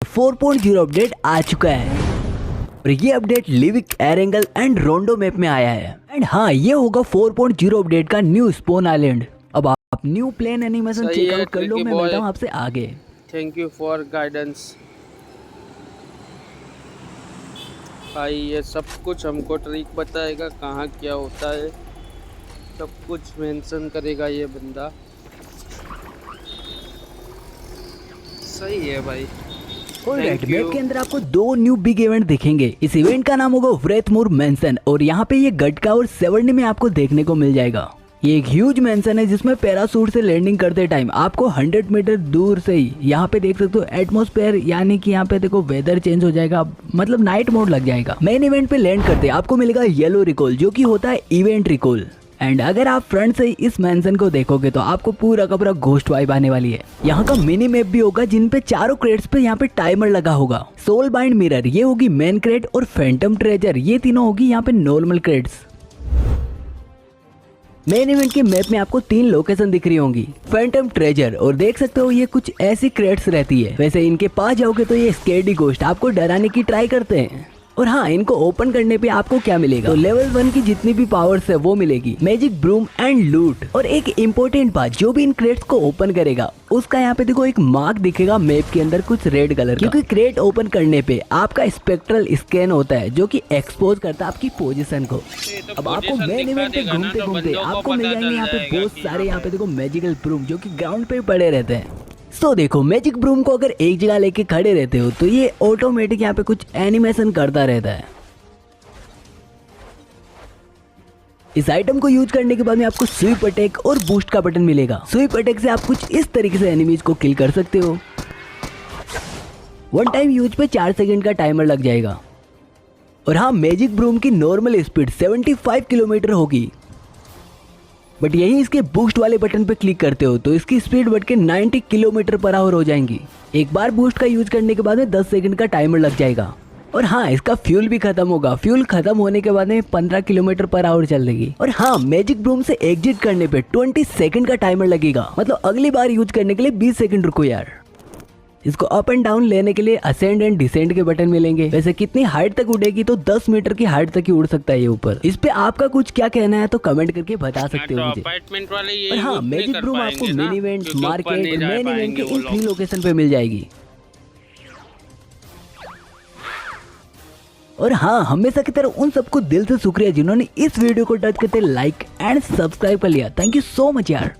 4.0 update आ चुका है और ये update Livik, Erangel and रोंडो map में आया है। एंड हाँ, ये होगा 4.0 अपडेट का न्यू स्पॉन आइलैंड। अब आप न्यू प्लेन एनिमेशन चेकआउट कर लो, मैं मिलता हूँ आपसे आगे। थैंक यू फॉर गाइडेंस भाई। ये सब कुछ हमको ट्रिक बताएगा, कहाँ क्या होता है सब कुछ मेंशन करेगा ये बंदा। सही है भाई। ऑलराइट, मैप के अंदर आपको दो न्यू बिग इवेंट दिखेंगे। इस इवेंट का नाम होगा व्रेथमूर मेंशन और यहाँ पे ये गटका और सेवर्नी में आपको देखने को मिल जाएगा। ये एक ह्यूज मेंशन है जिसमें पैराशूट से लैंडिंग करते टाइम आपको 100 मीटर दूर से ही यहाँ पे देख सकते हो एटमॉस्फेयर, यानी कि यहाँ पे देखो वेदर चेंज हो जाएगा, मतलब नाइट मोड लग जाएगा। मेन इवेंट पे लैंड करते आपको मिलेगा येलो रिकॉल, जो कि होता है इवेंट रिकॉल। एंड अगर आप फ्रंट से इस मेंशन को देखोगे तो आपको पूरा का पूरा घोस्ट वाइब आने वाली है। यहाँ का मिनी मैप भी होगा जिन पे चारों क्रेट्स पे यहाँ पे टाइमर लगा होगा। सोल बाइंड मिरर ये होगी मेन क्रेट और फैंटम ट्रेजर ये तीनों होगी यहाँ पे नॉर्मल क्रेट्स। मेन इवेंट के मैप में आपको 3 लोकेशन दिख रही होंगी। फैंटम ट्रेजर, और देख सकते हो ये कुछ ऐसी क्रेट्स रहती है। वैसे इनके पास जाओगे तो ये स्केडी घोस्ट आपको डराने की ट्राई करते हैं। और हाँ, इनको ओपन करने पे आपको क्या मिलेगा, तो लेवल 1 की जितनी भी पावर्स है वो मिलेगी, मैजिक ब्रूम एंड लूट। और एक इम्पोर्टेंट बात, जो भी इन क्रेट्स को ओपन करेगा उसका यहाँ पे देखो एक मार्क दिखेगा मैप के अंदर कुछ रेड कलर, क्योंकि क्रेट ओपन करने पे आपका स्पेक्ट्रल स्कैन होता है जो कि एक्सपोज करता है आपकी पोजीशन को। अब आपको मेन इवेंट पे घूमते घूमते आपको मिल जाएंगे यहाँ पे बहुत सारे यहाँ पे देखो मैजिकल ब्रूम जो कि ग्राउंड पे पड़े रहते हैं। सो देखो, मैजिक ब्रूम को अगर एक जगह लेके खड़े रहते हो तो ये ऑटोमेटिक यहाँ पे कुछ एनिमेशन करता रहता है। इस आइटम को यूज करने के बाद में आपको स्वीप अटैक और बूस्ट का बटन मिलेगा। स्वीप अटैक से आप कुछ इस तरीके से एनिमीज को किल कर सकते हो। 1 टाइम यूज पे 4 सेकंड का टाइमर लग जाएगा। और हाँ, मैजिक ब्रूम की नॉर्मल स्पीड 75 किलोमीटर होगी, बट यही इसके बूस्ट वाले बटन पे क्लिक करते हो तो इसकी स्पीड बढ़ के 90 किलोमीटर पर आवर हो जाएंगी। एक बार बूस्ट का यूज करने के बाद में 10 सेकंड का टाइमर लग जाएगा। और हाँ, इसका फ्यूल भी खत्म होगा। फ्यूल खत्म होने के बाद में 15 किलोमीटर पर आवर चलेगी। और हाँ, मैजिक ब्रूम से एग्जिट करने पे 20 सेकंड का टाइमर लगेगा, मतलब अगली बार यूज करने के लिए 20 सेकंड रुको यार। इसको अप एंड डाउन लेने के लिए असेंड एंड डिसेंड के बटन मिलेंगे। वैसे कितनी हाइट तक उड़ेगी, तो 10 मीटर की हाइट तक ही उड़ सकता है ये ऊपर। इस पे आपका कुछ क्या कहना है तो कमेंट करके बता सकते हो मुझे। और हाँ, मैजिक ब्रूम आपको मिनी इवेंट, मार्केट और मेन इवेंट के इन 3 लोकेशन पे मिल जाएगी। और हाँ, हमेशा की तरह उन सबको दिल से शुक्रिया जिन्होंने इस वीडियो को टच करते लाइक एंड सब्सक्राइब कर लिया। थैंक यू सो मच यार।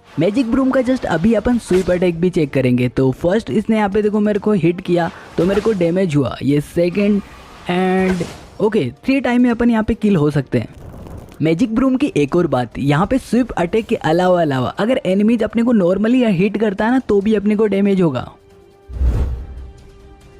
मैजिक ब्रूम का जस्ट अभी अपन स्वीप अटैक भी चेक करेंगे। तो फर्स्ट इसने यहाँ पे देखो मेरे को हिट किया तो मेरे को डैमेज हुआ। ये सेकंड एंड ओके 3 टाइम में अपन यहाँ पे किल हो सकते हैं। मैजिक ब्रूम की एक और बात, यहाँ पे स्वीप अटैक के अलावा अगर एनिमीज अपने को नॉर्मली हिट करता है ना तो भी अपने को डैमेज होगा।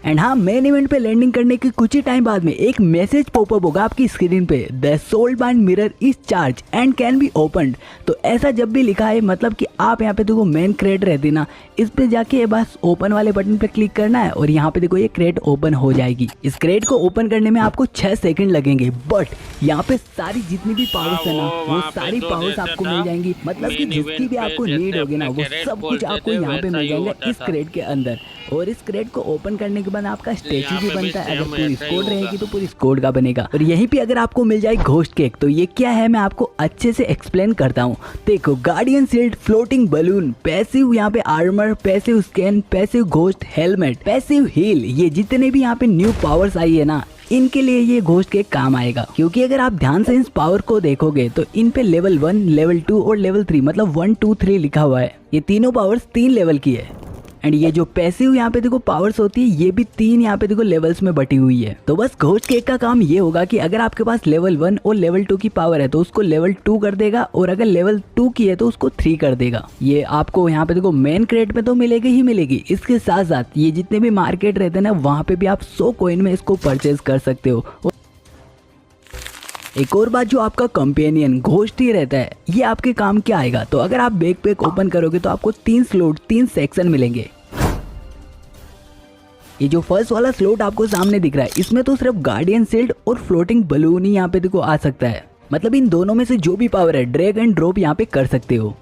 एंड हाँ, मेन इवेंट पे लैंडिंग करने के कुछ ही टाइम बाद में एक मैसेज पॉपअप होगा आपकी स्क्रीन पे, the soul bind mirror is charge and can be opened. तो ऐसा जब भी लिखा है मतलब कि आप यहाँ पे देखो मेन क्रेट रहती ना, इस पे जाके बस ओपन वाले बटन पे क्लिक करना है और यहाँ पे देखो ये क्रेट ओपन हो जाएगी। इस क्रेट को ओपन करने में आपको 6 सेकंड लगेंगे, बट यहाँ पे सारी जितनी भी पावर्स है ना वो सारी पावर्स आपको मिल जाएंगी। मतलब कि जिसकी भी आपको नीड होगी ना वो सब कुछ आपको यहाँ पे मिल जाएगा इस क्रेट के अंदर। और इस क्रेट को ओपन करने के बाद आपका स्टैचू भी बनता है। अगर पूरी स्क्वाड रहेगी तो पूरी स्क्वाड का बनेगा। और यहीं पे अगर आपको मिल जाए घोस्ट केक, तो ये क्या है मैं आपको अच्छे से एक्सप्लेन करता हूँ। देखो, guardian shield, floating balloon, passive यहाँ पे armour, passive scan, passive ghost helmet, passive heal, ये जितने भी यहाँ पे न्यू पावर्स आई है ना इनके लिए ये घोस्ट केक काम आएगा। क्योंकि अगर आप ध्यान से इस पावर को देखोगे तो इन पे लेवल 1, लेवल 2 और लेवल 3 मतलब 1, 2, 3 लिखा हुआ है। ये तीनों पावर्स 3 लेवल की है। एंड ये जो पैसिव यहाँ पे देखो पावर्स होती है ये भी 3 यहाँ पे देखो लेवल्स में बटी हुई है। तो बस घोस्ट केक का काम ये होगा कि अगर आपके पास लेवल 1 और लेवल 2 की पावर है तो उसको लेवल 2 कर देगा, और अगर लेवल 2 की है तो उसको 3 कर देगा। ये आपको यहाँ पे देखो मेन क्रेट में तो मिलेगी ही मिलेगी। इसके साथ साथ ये जितने भी मार्केट रहते हैं ना वहाँ पे भी आप 100 कॉइन में इसको परचेज कर सकते हो। एक और बात, जो आपका कंपेनियन घोस्ट ही रहता है ये आपके काम क्या आएगा, तो अगर आप बैकपैक ओपन करोगे तो आपको 3 स्लॉट 3 सेक्शन मिलेंगे। ये जो फर्स्ट वाला स्लॉट आपको सामने दिख रहा है इसमें तो सिर्फ गार्डियन शील्ड और फ्लोटिंग बलून ही यहाँ पे देखो आ सकता है। मतलब इन दोनों में से जो भी पावर है ड्रैग एंड ड्रॉप यहाँ पे कर सकते हो।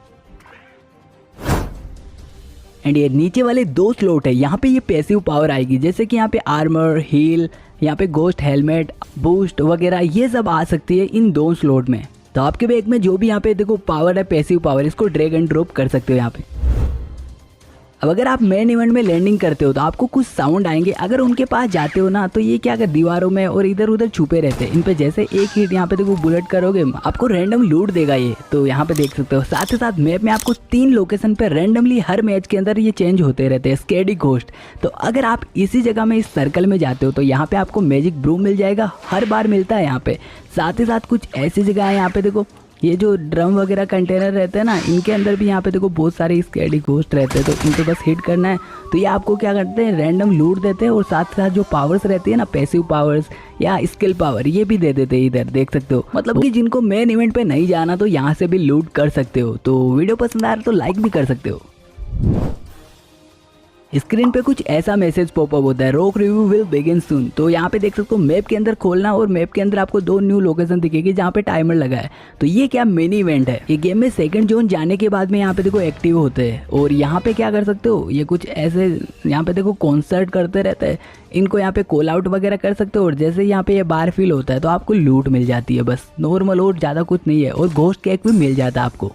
एंड ये नीचे वाले 2 स्लॉट है, यहाँ पे ये पैसिव पावर आएगी, जैसे कि यहाँ पे आर्मर, हील, यहाँ पे गोस्ट हेलमेट, बूस्ट वगैरह ये सब आ सकती है इन 2 स्लॉट में। तो आपके बैग में जो भी यहाँ पे देखो पावर है, पैसिव पावर, इसको ड्रैग एंड ड्रॉप कर सकते हो यहाँ पे। अब अगर आप मेन इवेंट में लैंडिंग करते हो तो आपको कुछ साउंड आएंगे, अगर उनके पास जाते हो ना तो ये क्या कर दीवारों में और इधर उधर छुपे रहते हैं, इन पे जैसे एक हिट यहाँ पे देखो बुलेट करोगे आपको रैंडम लूट देगा ये, तो यहाँ पे देख सकते हो। साथ ही साथ मैप में आपको 3 लोकेशन पे रैंडमली हर मैच के अंदर ये चेंज होते रहते हैं, स्कैडी घोस्ट। तो अगर आप इसी जगह में इस सर्कल में जाते हो तो यहाँ पे आपको मैजिक ब्रूम मिल जाएगा, हर बार मिलता है यहाँ पे। साथ ही साथ कुछ ऐसी जगह है यहाँ पे देखो, ये जो ड्रम वगैरह कंटेनर रहते हैं ना, इनके अंदर भी यहाँ पे देखो बहुत सारे स्कैडी घोस्ट रहते हैं, तो इनको बस हिट करना है तो ये आपको क्या करते हैं रैंडम लूट देते हैं। और साथ साथ जो पावर्स रहती है ना, पैसिव पावर्स या स्किल पावर, ये भी दे देते हैं, इधर देख सकते हो। मतलब कि जिनको मेन इवेंट पे नहीं जाना तो यहाँ से भी लूट कर सकते हो। तो वीडियो पसंद आ रहा तो लाइक भी कर सकते हो। स्क्रीन पे कुछ ऐसा मैसेज पॉपअप होता है, रॉक रिव्यू विल बिगिन सून। तो यहाँ पे देख सकते हो मैप के अंदर खोलना और मैप के अंदर आपको 2 न्यू लोकेशन दिखेगी जहाँ पे टाइमर लगा है। तो ये क्या मिनी इवेंट है, ये गेम में सेकंड जोन जाने के बाद में यहाँ पे देखो एक्टिव होते हैं। और यहाँ पे क्या कर सकते हो, ये कुछ ऐसे यहाँ पे देखो कॉन्सर्ट करते रहते हैं, इनको यहाँ पे कॉल आउट वगैरह कर सकते हो। और जैसे यहाँ पे ये बार फील होता है तो आपको लूट मिल जाती है, बस नॉर्मल और ज़्यादा कुछ नहीं है। और घोस्ट केक भी मिल जाता है आपको।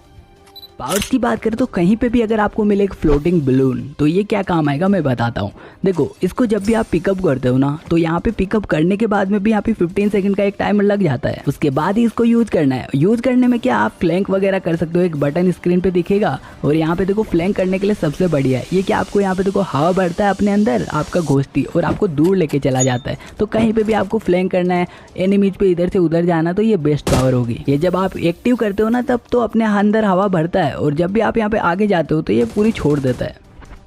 पावर्स की बात करें तो कहीं पे भी अगर आपको मिले एक फ्लोटिंग बलून तो ये क्या काम आएगा मैं बताता हूँ। देखो इसको जब भी आप पिकअप करते हो ना तो यहाँ पे पिकअप करने के बाद में भी यहाँ पे 15 सेकंड का एक टाइमर लग जाता है, उसके बाद ही इसको यूज करना है। यूज करने में क्या आप फ्लैंक वगैरह कर सकते हो, एक बटन स्क्रीन पे दिखेगा और यहाँ पे देखो फ्लैंक करने के लिए सबसे बढ़िया है ये कि आपको यहाँ पे देखो हवा बढ़ता है अपने अंदर आपका घोस्टी और आपको दूर लेके चला जाता है। तो कहीं पे भी आपको फ्लैंक करना है, एनिमीज पे इधर से उधर जाना, तो ये बेस्ट पावर होगी। ये जब आप एक्टिव करते हो ना तब तो अपने अंदर हवा भरता है और जब भी आप यहाँ पे आगे जाते हो तो ये पूरी छोड़ देता है।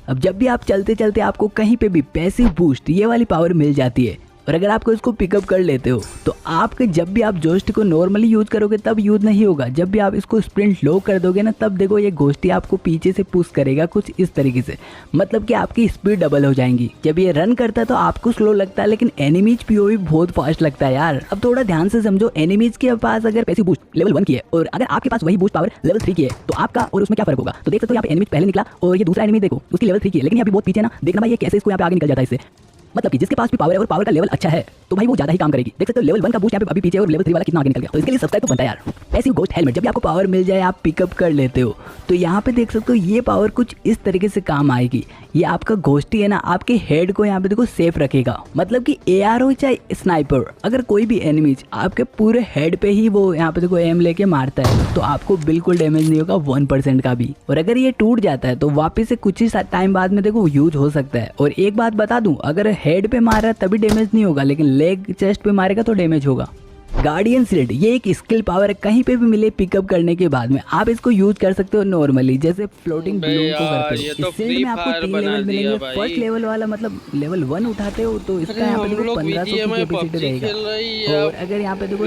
अब जब भी आप चलते चलते आपको कहीं पे भी पैसिव बूस्ट ये वाली पावर मिल जाती है और अगर आपको इसको पिकअप कर लेते हो तो आपके जब भी आप जोस्ट को नॉर्मली यूज करोगे तब यूज नहीं होगा, जब भी आप इसको स्प्रिंट लो कर दोगे ना तब देखो ये घोस्टी आपको पीछे से पुश करेगा कुछ इस तरीके से, मतलब कि आपकी स्पीड डबल हो जाएंगी। जब ये रन करता है तो आपको स्लो लगता है लेकिन एनिमीज पीओवी बहुत फास्ट लगता है यार। अब थोड़ा ध्यान से समझो, एनिमीज के पास अगर पैसिव बूस्ट लेवल 1 की है और अगर आपके पास वही बूस्ट पावर लेवल 3 की है तो आपका और उसमें क्या फर्क होगा। तो देख सकते हो यहाँ पे एनिमी पहले निकला और ये दूसरा एनिमी देखो उसकी लेवल 3 की है लेकिन अभी बहुत पीछे ना, देखना भाई ये कैसे इसको यहाँ पे आगे निकल जाता है इससे। मतलब कि जिसके पास भी पावर है और पावर का लेवल अच्छा है तो भाई वो ज्यादा ही काम करेगी। देख सकते हो लेवल 1 का बूस्ट यहाँ पे अभी पीछे और लेवल 3 वाला कितना आगे निकल गया। तो इसके लिए सब्सक्राइब तो बनता है यार। पैसिव घोस्ट हेलमेट जब भी आपको पावर मिल जाए आप पिकअप कर लेते हो तो यहाँ पे देख सकते हो ये पावर कुछ इस तरीके से काम आएगी। ये आपका घोस्टी है ना आपके हेड को यहाँ पे देखो सेफ रखेगा, मतलब कि AR हो चाहे स्नाइपर, अगर कोई भी एनिमीज आपके पूरे हेड पे ही वो यहाँ पे देखो एम लेके मारता है तो आपको बिल्कुल डैमेज नहीं होगा 1% का भी। और अगर ये टूट जाता है तो वापस से कुछ ही टाइम बाद में देखो यूज हो सकता है। और एक बात बता दूं, अगर हेड पे मार रहा है तभी डैमेज नहीं होगा लेकिन लेग चेस्ट पे मारेगा तो डैमेज होगा। गार्डियन शील्ड ये एक स्किल पावर है, कहीं पे भी मिले पिकअप करने के बाद में आप इसको यूज कर सकते हो नॉर्मली, जैसे फ्लोटिंग बलून को करते हो। इस शील्ड में आपको 3 लेवल मिलेंगे। फर्स्ट लेवल वाला मतलब लेवल 1 उठाते हो तो इसका यहाँ पे देखो 1500 की कैपेसिटी रहेगा। और अगर यहाँ पे देखो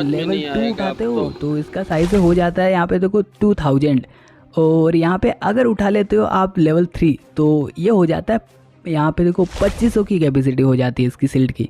लेवल 2 उठाते हो तो इसका साइज हो जाता है यहाँ पे देखो 2000। और यहाँ पे अगर उठा लेते हो आप लेवल 3 तो ये हो जाता है यहाँ पे देखो 2500 की कैपेसिटी हो जाती है इसकी शील्ड की।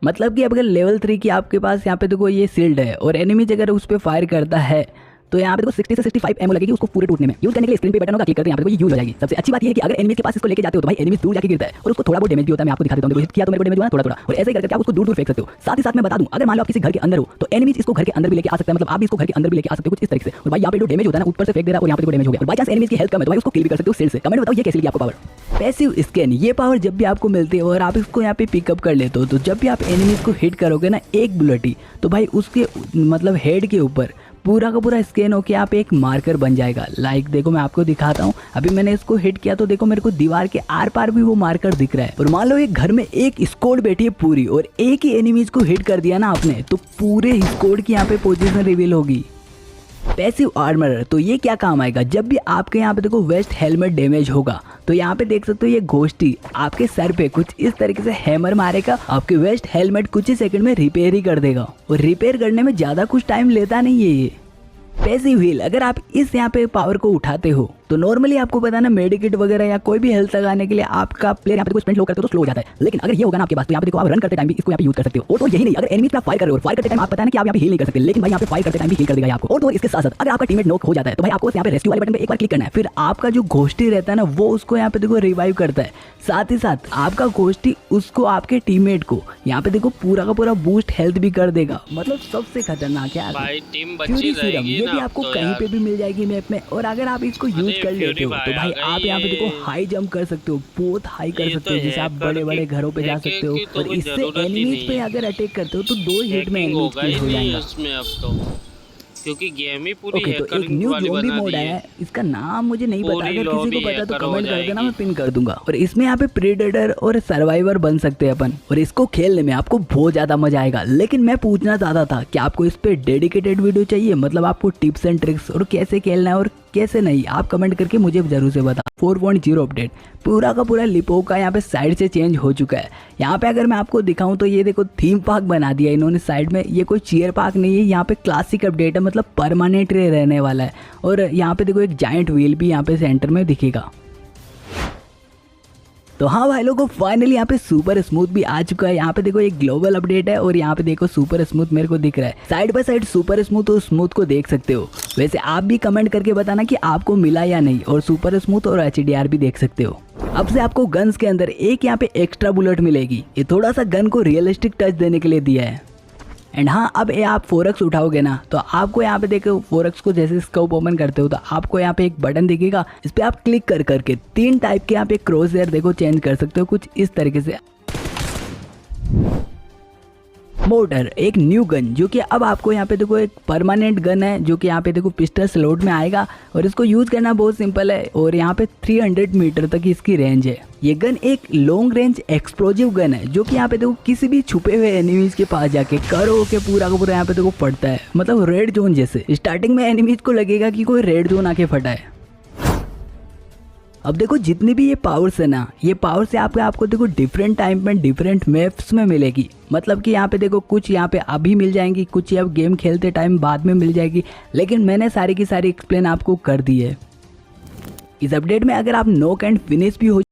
मतलब कि अब अगर लेवल 3 की आपके पास यहाँ पे देखो ये शील्ड है और एनिमीज अगर उस पर फायर करता है तो यहाँ पे देखो 60 से 65 एमओ लगेगी उसको पूरे टूटने में। यूज करने के लिए स्क्रीन पे बटन होगा, क्लिक करते हैं यहाँ पे ये यूज हो जाएगी। सबसे अच्छी बात ये है कि अगर एनिमी के पास इसको लेके जाते हो तो भाई एनिमी दूर जाके गिरता है और उसको थोड़ा बहुत डैमेज भी होता है। मैं आपको दिखा देता हूँ, देखो हिट किया तो मेरे को डैमेज हुआ थोड़ा थोड़ा, और ऐसे ही करके आप उसको दूर दूर फेंक सकते हो। साथ ही साथ मैं बता दूं, अगर मान लो आप किसी घर के अंदर हो तो एनिमीज इसको घर के अंदर भी लेके आ सकते हैं, मतलब आप भी इसको घर के अंदर भी लेके आ सकते हो कुछ इस तरीके से। और भाई यहाँ पे जो डैमेज होता है ना ऊपर से फेंक दे रहा है और यहाँ पे डैमेज हो गया और बाय चांस एनिमीज की हेल्थ कम है तो भाई उसको किल भी कर सकते हो शील्ड से। कमेंट बताओ ये कैसी लगी आपको पावर। पैसिव स्कैन ये पावर जब भी आपको मिलती है और आप इसको यहाँ पे पिकअप कर लेते हो तो जब भी आप एनिमीज को हिट करोगे ना एक बुलेट ही तो भाई उसके मतलब हेड के ऊपर पूरा का पूरा स्कैन होके यहाँ पे एक मार्कर बन जाएगा। लाइक देखो मैं आपको दिखाता हूँ, अभी मैंने इसको हिट किया तो देखो मेरे को दीवार के आर पार भी वो मार्कर दिख रहा है। और मान लो एक घर में एक स्क्वाड बैठी है पूरी और एक ही एनिमीज को हिट कर दिया ना आपने तो पूरे स्क्वाड की यहाँ पे पोजीशन रिवील होगी। पैसिव आर्मर तो ये क्या काम आएगा, जब भी आपके यहाँ पे देखो वेस्ट हेलमेट डैमेज होगा तो यहाँ पे देख सकते हो ये घोस्टी आपके सर पे कुछ इस तरीके से हैमर मारेगा, आपके वेस्ट हेलमेट कुछ ही सेकंड में रिपेयर ही कर देगा। और रिपेयर करने में ज़्यादा कुछ टाइम लेता नहीं है ये। पैसिव हील अगर आप इस यहाँ पे पावर को उठाते हो तो नॉर्मली आपको पता है ना, मेडिकेट वगैरह या कोई भी हेल्थ लगाने के लिए आपका प्लेयर यहाँ पे स्पेंड लो करते हो तो स्लो हो जाता है। लेकिन अगर ये होगा ना आपके पास, तो यहाँ पे देखो आप रन करते टाइम भी इसको यहाँ पे यूज कर सकते हो। और तो यही नहीं, अगर एनिमी पे फायर कर रहे हो, फायर करते टाइम आप पता है ना कि आप यहाँ पे हील नहीं कर सकते, लेकिन भाई यहाँ पे फायर करते टाइम भी हील कर देगा आपको। और तो इसके साथ साथ अगर आपका टीममेट नॉक हो जाता है तो भाई आपको यहाँ पे रेस्क्यू वाले बटन पे एक बार क्लिक करना है, फिर आपका जो घोस्टी रहता है ना वो उसको यहाँ पे देखो रिवाइव करता है। साथ ही साथ आपका घोस्टी उसको आपके टीममेट को यहाँ पे देखो पूरा का पूरा बूस्ट हेल्थ भी कर देगा। मतलब सबसे खतरनाक है भाई टीम बची फ्यूरी सीरम, रहेगी ये ना भी अब आपको तो कहीं यार। पे भी मिल जाएगी मैप में। और अगर आप इसको यूज कर फ्यूरी लेते हो तो भाई भाई आ आप गई यहाँ पे देखो ये। हाई जंप कर सकते हो, बहुत हाई कर ये सकते तो हो, जैसे आप हैकर बड़े बड़े की- घरों पे जा हैकिंग सकते हो। की तो और कोई इससे जरूरत ही एनिमीज नहीं पे है। अगर अटैक करते हो तो 2 हिट में हैकिंग एनिमीज होगा किल ही हो नहीं जाएगा। इसमें अब तो, क्योंकि गेम ही पूरी ओके, तो एक हैकरिंग न्यू वाली ज़ॉम्बी बना मोड दी आया है। है, इसका नाम मुझे नहीं पता, पूरी अगर किसी लॉबी को पता तो हैकर हो कमेंट कर देना, जाएगी। मैं पिन कर दूंगा। और इसमें यहाँ पे प्रेडेटर और सर्वाइवर बन सकते हैं अपन, और इसको खेलने में आपको बहुत ज़्यादा मजा आएगा। लेकिन मैं पूछना चाहता था कि आपको इस पे डेडिकेटेड वीडियो चाहिए, मतलब आपको टिप्स एंड ट्रिक्स और कैसे खेलना है और कैसे नहीं, आप कमेंट करके मुझे जरूर से बता। 4.0 अपडेट पूरा का पूरा लिपोका यहाँ पे साइड से चेंज हो चुका है। यहाँ पे अगर मैं आपको दिखाऊं तो ये देखो थीम पार्क बना दिया इन्होंने साइड में, ये कोई चीयर पार्क नहीं है, यहाँ पे क्लासिक अपडेट है, मतलब परमानेंट रहने वाला है। और यहाँ पे देखो एक जाइंट व्हील भी यहाँ पे सेंटर में दिखेगा। तो हाँ भाई लोगों, फाइनली यहाँ पे सुपर स्मूथ भी आ चुका है। यहाँ पे देखो एक ग्लोबल अपडेट है और यहाँ पे देखो सुपर स्मूथ मेरे को दिख रहा है side by side. Super smooth और स्मूथ को देख सकते हो। वैसे आप भी कमेंट करके बताना कि आपको मिला या नहीं, और सुपर स्मूथ और HDR भी देख सकते हो। अब से आपको गन्स के अंदर एक यहाँ पे एक्स्ट्रा बुलेट मिलेगी, ये थोड़ा सा गन को रियलिस्टिक टच देने के लिए दिया है। एंड हाँ, अब ये आप 4x उठाओगे ना तो आपको यहाँ पे देखो 4x को जैसे स्कोप ओपन करते हो तो आपको यहाँ पे एक बटन दिखेगा, इस पे आप क्लिक कर करके 3 टाइप के यहाँ पे क्रॉस हेयर देखो चेंज कर सकते हो कुछ इस तरीके से। मोटर एक न्यू गन जो कि अब आपको यहाँ पे देखो एक परमानेंट गन है, जो कि यहाँ पे देखो पिस्टल स्लॉट में आएगा और इसको यूज करना बहुत सिंपल है। और यहाँ पे 300 मीटर तक इसकी रेंज है। ये गन एक लॉन्ग रेंज एक्सप्लोजिव गन है, जो कि यहाँ पे देखो किसी भी छुपे हुए एनिमीज के पास जाके करो के पूरा का पूरा यहाँ पे देखो फटता है, मतलब रेड जोन जैसे। स्टार्टिंग में एनिमीज को लगेगा कि कोई रेड जोन आके फटा है। अब देखो जितनी भी ये पावर्स है ना, ये पावर से आपको देखो डिफरेंट टाइम में डिफरेंट मैप्स में मिलेगी। मतलब कि यहाँ पे देखो कुछ यहाँ पे अभी मिल जाएंगी, कुछ अब गेम खेलते टाइम बाद में मिल जाएगी, लेकिन मैंने सारी की सारी एक्सप्लेन आपको कर दी है। इस अपडेट में अगर आप नॉक एंड फिनिश भी हो